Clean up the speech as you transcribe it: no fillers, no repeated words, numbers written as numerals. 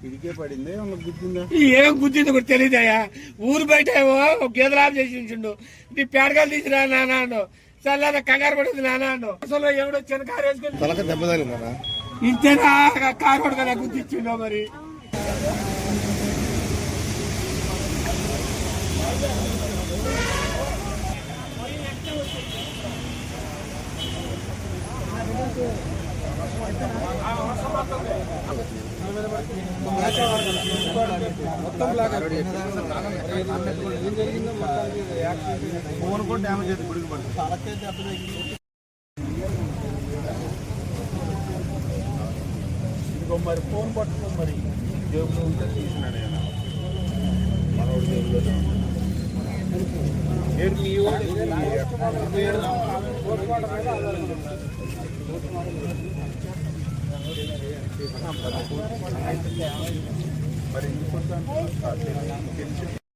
పిడికే పడింది గుద్దిందా? ఏం గుద్దింది కూడా తెలియదయ్యా. ఊరు బయట ఏమో గేదెలాభ చేసి ఉంచుండు. నీ పేడకాలు తీసిరా నాన్న చల్లార కంగారు పడింది నాన్న. అసలు ఎవడో చిన్న కారు వేసుకొని దెబ్బ తగిలిందా? ఇంతేనా కారు కూడా కదా గుర్తించిండో మరి. ఫోన్ కూడా డ్యామేజ్ అయితే గుడికి పడుతుంది. ఇదిగో మరి ఫోన్ పట్టుకో మరి జేబులో ఉంటే తీసినాడు ఆయన మనోడు జేబులో. మీరు మీ మరి